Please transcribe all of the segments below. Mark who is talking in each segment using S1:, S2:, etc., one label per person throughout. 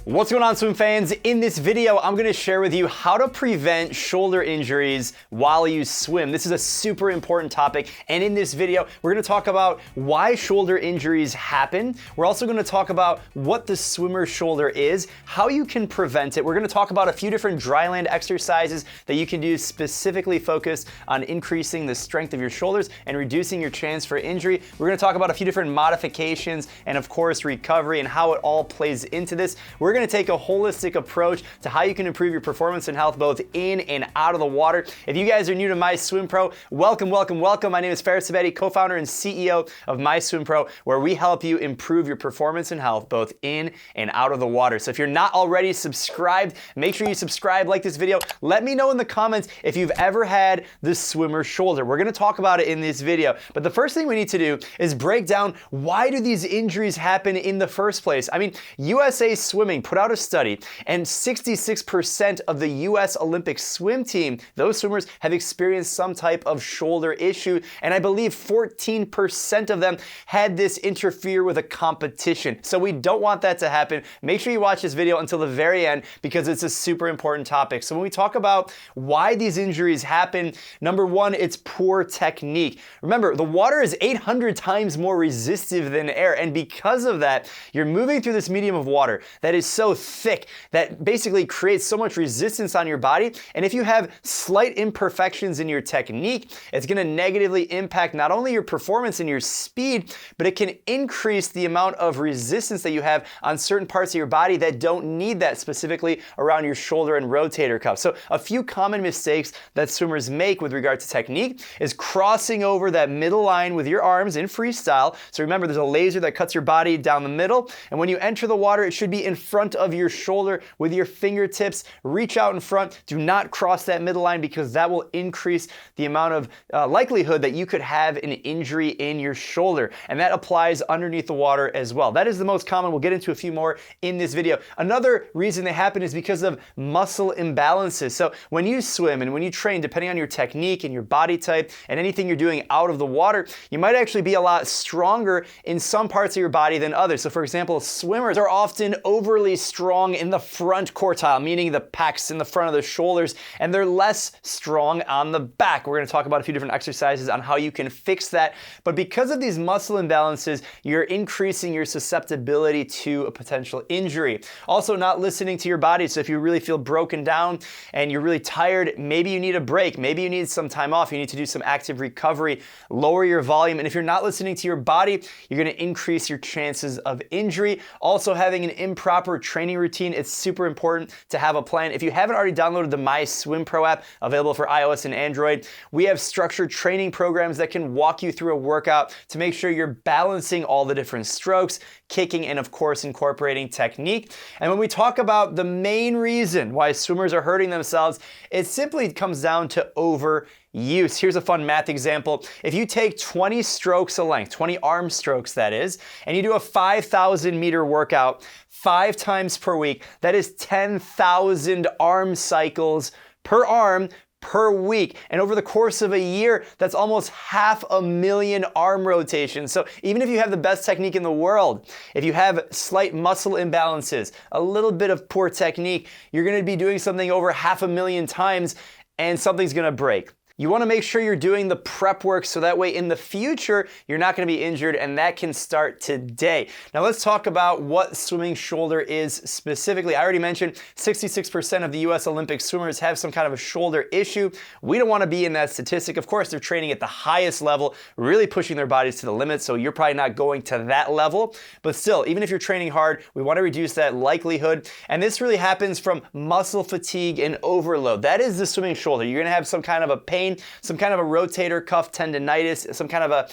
S1: What's going on, swim fans? In this video, I'm gonna share with you how to prevent shoulder injuries while you swim. This is a super important topic, and in this video, we're gonna talk about why shoulder injuries happen. We're also gonna talk about what the swimmer's shoulder is, how you can prevent it. We're gonna talk about a few different Dryland exercises that you can do specifically focused on increasing the strength of your shoulders and reducing your chance for injury. We're gonna talk about a few different modifications and of course recovery and how it all plays into this. We're going to take a holistic approach to how you can improve your performance and health both in and out of the water. If you guys are new to My Swim Pro, welcome. My name is Ksebati, co-founder and CEO of My Swim Pro, where we help you improve your performance and health both in and out of the water. So if you're not already subscribed, make sure you subscribe, like this video. Let me know in the comments if you've ever had the swimmer shoulder. We're going to talk about it in this video. But the first thing we need to do is break down, why do these injuries happen in the first place? I mean, USA Swimming put out a study, and 66% of the US Olympic swim team, those swimmers, have experienced some type of shoulder issue, and I believe 14% of them had this interfere with a competition. So we don't want that to happen. Make sure you watch this video until the very end because it's a super important topic. So when we talk about why these injuries happen, number one, it's poor technique. Remember, the water is 800 times more resistive than air, and because of that, you're moving through this medium of water that is so thick that basically creates so much resistance on your body. And if you have slight imperfections in your technique, it's going to negatively impact not only your performance and your speed, but it can increase the amount of resistance that you have on certain parts of your body that don't need that, specifically around your shoulder and rotator cuff. So a few common mistakes that swimmers make with regard to technique is crossing over that middle line with your arms in freestyle. So remember, there's a laser that cuts your body down the middle, and when you enter the water, it should be in front of your shoulder with your fingertips. Reach out in front. Do not cross that middle line because that will increase the amount of likelihood that you could have an injury in your shoulder. And that applies underneath the water as well. That is the most common. We'll get into a few more in this video. Another reason they happen is because of muscle imbalances. So when you swim and when you train, depending on your technique and your body type and anything you're doing out of the water, you might actually be a lot stronger in some parts of your body than others. So for example, swimmers are often overly strong in the front quartile, meaning the pecs in the front of the shoulders, and they're less strong on the back. We're going to talk about a few different exercises on how you can fix that. But because of these muscle imbalances, you're increasing your susceptibility to a potential injury. Also, not listening to your body. So if you really feel broken down and you're really tired, maybe you need a break. Maybe you need some time off. You need to do some active recovery, lower your volume. And if you're not listening to your body, you're going to increase your chances of injury. Also, having an improper training routine, it's super important to have a plan. If you haven't already downloaded the My Swim Pro app, available for iOS and Android, we have structured training programs that can walk you through a workout to make sure you're balancing all the different strokes, kicking, and of course incorporating technique. And when we talk about the main reason why swimmers are hurting themselves, it simply comes down to overuse. Here's a fun math example. If you take 20 strokes a length, 20 arm strokes that is, and you do a 5,000 meter workout 5 times per week, that is 10,000 arm cycles per arm per week. And over the course of a year, that's almost 500,000 arm rotations. So even if you have the best technique in the world, if you have slight muscle imbalances, a little bit of poor technique, you're going to be doing something over 500,000 times and something's going to break. You want to make sure you're doing the prep work so that way in the future, you're not going to be injured, and that can start today. Now let's talk about what swimming shoulder is specifically. I already mentioned 66% of the US Olympic swimmers have some kind of a shoulder issue. We don't want to be in that statistic. Of course, they're training at the highest level, really pushing their bodies to the limit, so you're probably not going to that level. But still, even if you're training hard, we want to reduce that likelihood. And this really happens from muscle fatigue and overload. That is the swimming shoulder. You're going to have some kind of a pain, some kind of a rotator cuff tendonitis, some kind of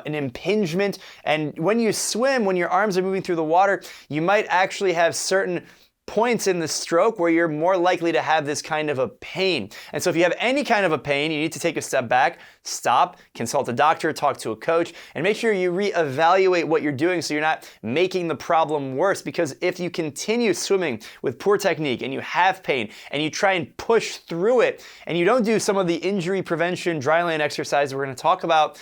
S1: an impingement. And when you swim, when your arms are moving through the water, you might actually have certain points in the stroke where you're more likely to have this kind of a pain. And so if you have any kind of a pain, you need to take a step back, stop, consult a doctor, talk to a coach, and make sure you reevaluate what you're doing so you're not making the problem worse. Because if you continue swimming with poor technique and you have pain and you try and push through it and you don't do some of the injury prevention dryland exercises we're going to talk about,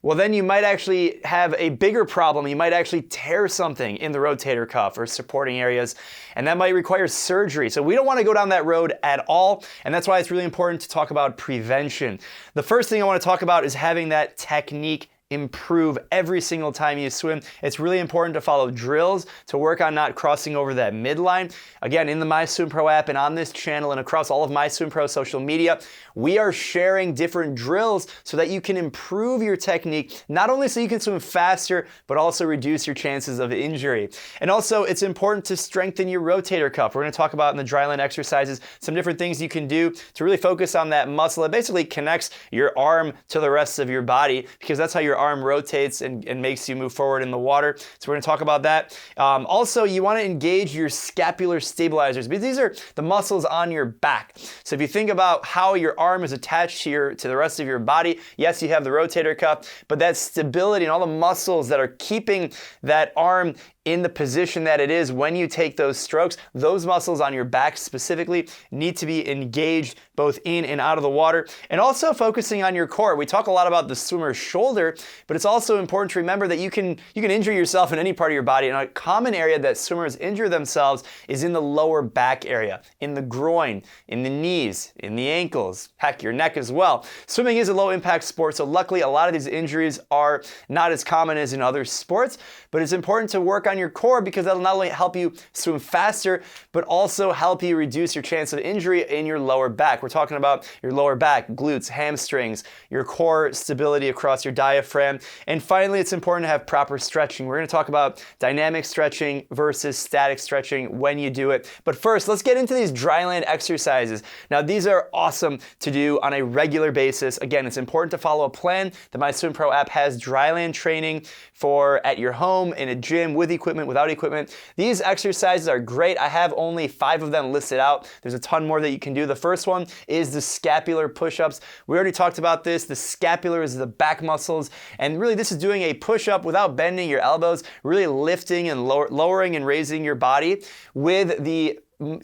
S1: well, then you might actually have a bigger problem. You might actually tear something in the rotator cuff or supporting areas, and that might require surgery. So we don't want to go down that road at all, and that's why it's really important to talk about prevention. The first thing I want to talk about is having that technique improve every single time you swim. It's really important to follow drills to work on not crossing over that midline. Again, in the MySwimPro app and on this channel and across all of MySwimPro social media, we are sharing different drills so that you can improve your technique, not only so you can swim faster, but also reduce your chances of injury. And also, it's important to strengthen your rotator cuff. We're going to talk about in the Dryland Exercises some different things you can do to really focus on that muscle. It basically connects your arm to the rest of your body, because that's how your arm rotates and makes you move forward in the water. So we're going to talk about that. Also, you want to engage your scapular stabilizers, because these are the muscles on your back. So if you think about how your arm is attached to the rest of your body, yes, you have the rotator cuff, but that stability and all the muscles that are keeping that arm in the position that it is when you take those strokes, those muscles on your back specifically need to be engaged both in and out of the water. And also focusing on your core. We talk a lot about the swimmer's shoulder, but it's also important to remember that you can injure yourself in any part of your body. And a common area that swimmers injure themselves is in the lower back area, in the groin, in the knees, in the ankles, heck, your neck as well. Swimming is a low impact sport, so luckily a lot of these injuries are not as common as in other sports, but it's important to work on your core, because that'll not only help you swim faster, but also help you reduce your chance of injury in your lower back. We're talking about your lower back, glutes, hamstrings, your core stability across your diaphragm. And finally, it's important to have proper stretching. We're going to talk about dynamic stretching versus static stretching when you do it. But first, let's get into these Dryland exercises. Now, these are awesome to do on a regular basis. Again, it's important to follow a plan. The MySwimPro app has Dryland training for at your home, in a gym, with equipment, without equipment. These exercises are great. I have only 5 of them listed out. There's a ton more that you can do. The first one is the scapular push-ups. We already talked about this. The scapular is the back muscles, and really this is doing a push-up without bending your elbows, really lifting and lowering and raising your body with the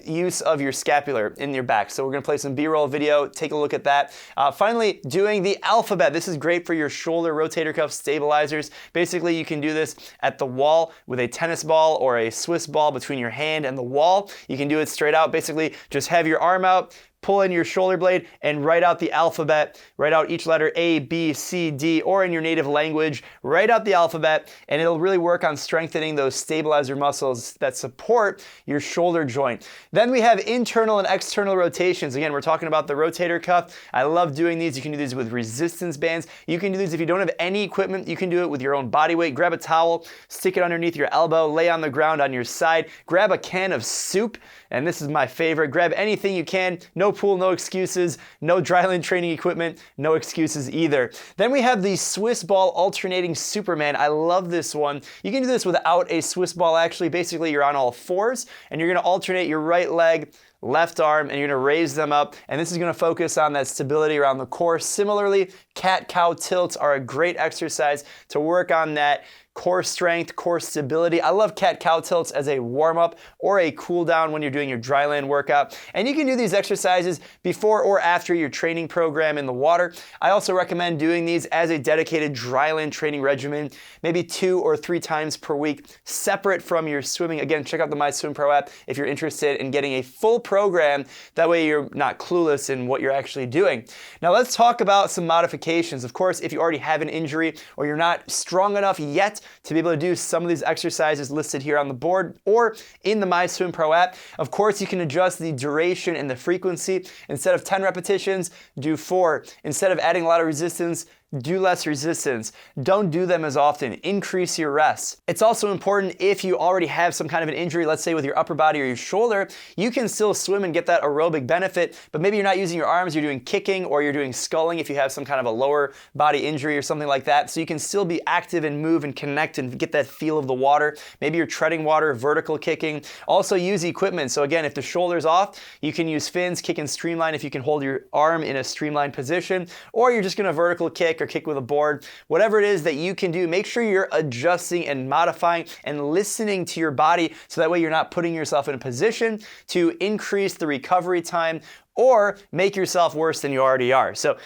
S1: use of your scapular in your back. So we're going to play some B-roll video, take a look at that. Finally, doing the alphabet. This is great for your shoulder rotator cuff stabilizers. Basically, you can do this at the wall with a tennis ball or a Swiss ball between your hand and the wall. You can do it straight out. Basically, just have your arm out, pull in your shoulder blade, and write out the alphabet. Write out each letter A, B, C, D, or in your native language. Write out the alphabet, and it'll really work on strengthening those stabilizer muscles that support your shoulder joint. Then we have internal and external rotations. Again, we're talking about the rotator cuff. I love doing these. You can do these with resistance bands. You can do these if you don't have any equipment. You can do it with your own body weight. Grab a towel, stick it underneath your elbow, lay on the ground on your side. Grab a can of soup, and this is my favorite. Grab anything you can. No pool, no excuses. No Dryland training equipment, no excuses either. Then we have the Swiss ball alternating Superman. I love this one. You can do this without a Swiss ball, actually. Basically, you're on all fours, and you're going to alternate your right leg, left arm, and you're going to raise them up, and this is going to focus on that stability around the core. Similarly, cat-cow tilts are a great exercise to work on that core strength, core stability. I love cat-cow tilts as a warm-up or a cool-down when you're doing your Dryland workout. And you can do these exercises before or after your training program in the water. I also recommend doing these as a dedicated Dryland training regimen, maybe 2 or 3 times per week, separate from your swimming. Again, check out the MySwimPro app if you're interested in getting a full program. That way you're not clueless in what you're actually doing. Now let's talk about some modifications. Of course, if you already have an injury or you're not strong enough yet to be able to do some of these exercises listed here on the board or in the MySwimPro app, of course you can adjust the duration and the frequency. Instead of 10 repetitions, do 4. Instead of adding a lot of resistance, do less resistance. Don't do them as often. Increase your rest. It's also important if you already have some kind of an injury, let's say with your upper body or your shoulder, you can still swim and get that aerobic benefit, but maybe you're not using your arms, you're doing kicking or you're doing sculling if you have some kind of a lower body injury or something like that. So you can still be active and move and connect and get that feel of the water. Maybe you're treading water, vertical kicking. Also use equipment. So again, if the shoulder's off, you can use fins, kick and streamline if you can hold your arm in a streamlined position, or you're just gonna vertical kick or kick with a board. Whatever it is that you can do, make sure you're adjusting and modifying and listening to your body so that way you're not putting yourself in a position to increase the recovery time or make yourself worse than you already are. So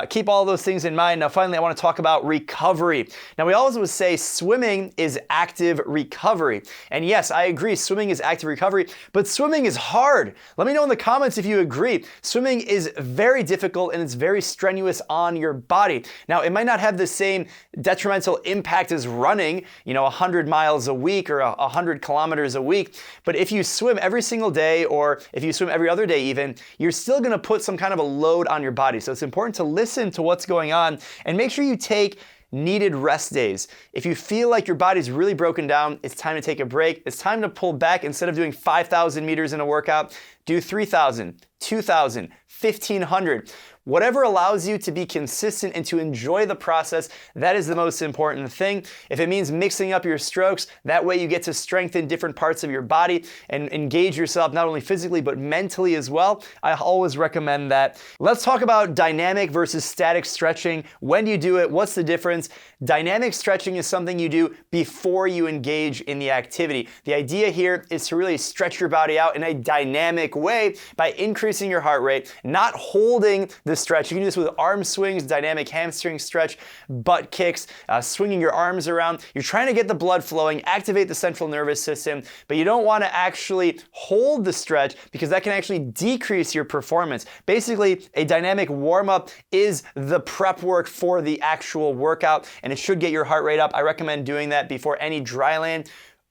S1: keep all those things in mind. Now, finally, I want to talk about recovery. Now, we always would say swimming is active recovery. And yes, I agree, swimming is active recovery, but swimming is hard. Let me know in the comments if you agree. Swimming is very difficult and it's very strenuous on your body. Now, it might not have the same detrimental impact as running, 100 miles a week or 100 kilometers a week. But if you swim every single day, or if you swim every other day even, you're still gonna put some kind of a load on your body. So it's important to listen to what's going on and make sure you take needed rest days. If you feel like your body's really broken down, it's time to take a break. It's time to pull back. Instead of doing 5,000 meters in a workout, do 3,000, 2,000, 1,500. Whatever allows you to be consistent and to enjoy the process, that is the most important thing. If it means mixing up your strokes, that way you get to strengthen different parts of your body and engage yourself not only physically but mentally as well. I always recommend that. Let's talk about dynamic versus static stretching. When do you do it? What's the difference? Dynamic stretching is something you do before you engage in the activity. The idea here is to really stretch your body out in a dynamic way by increasing your heart rate, not holding the stretch. You can do this with arm swings, dynamic hamstring stretch, butt kicks, swinging your arms around. You're trying to get the blood flowing, activate the central nervous system, but you don't want to actually hold the stretch because that can actually decrease your performance. Basically, a dynamic warm-up is the prep work for the actual workout, and it should get your heart rate up. I recommend doing that before any dryland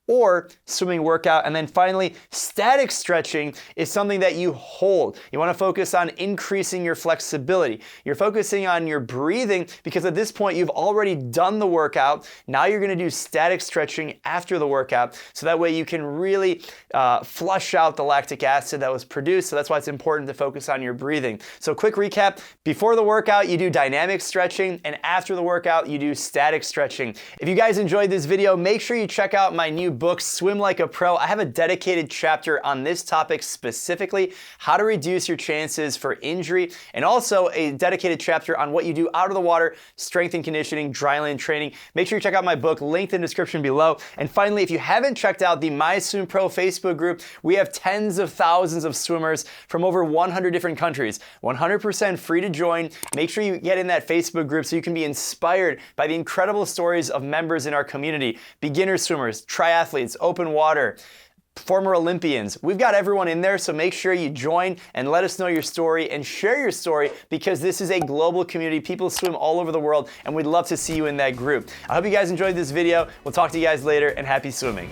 S1: or swimming workout. And then finally, static stretching is something that you hold. You want to focus on increasing your flexibility. You're focusing on your breathing because at this point you've already done the workout. Now you're going to do static stretching after the workout, so that way you can really flush out the lactic acid that was produced. So that's why it's important to focus on your breathing. So quick recap: before the workout you do dynamic stretching, and after the workout you do static stretching. If you guys enjoyed this video, make sure you check out my new book, Swim Like a Pro. I have a dedicated chapter on this topic specifically, how to reduce your chances for injury, and also a dedicated chapter on what you do out of the water, strength and conditioning, dryland training. Make sure you check out my book, linked in the description below. And finally, if you haven't checked out the My Swim Pro Facebook group, we have tens of thousands of swimmers from over 100 different countries. 100% free to join. Make sure you get in that Facebook group so you can be inspired by the incredible stories of members in our community. Beginner swimmers, triathletes, open water, former Olympians. We've got everyone in there, so make sure you join and let us know your story and share your story, because this is a global community. People swim all over the world, and we'd love to see you in that group. I hope you guys enjoyed this video. We'll talk to you guys later, and happy swimming.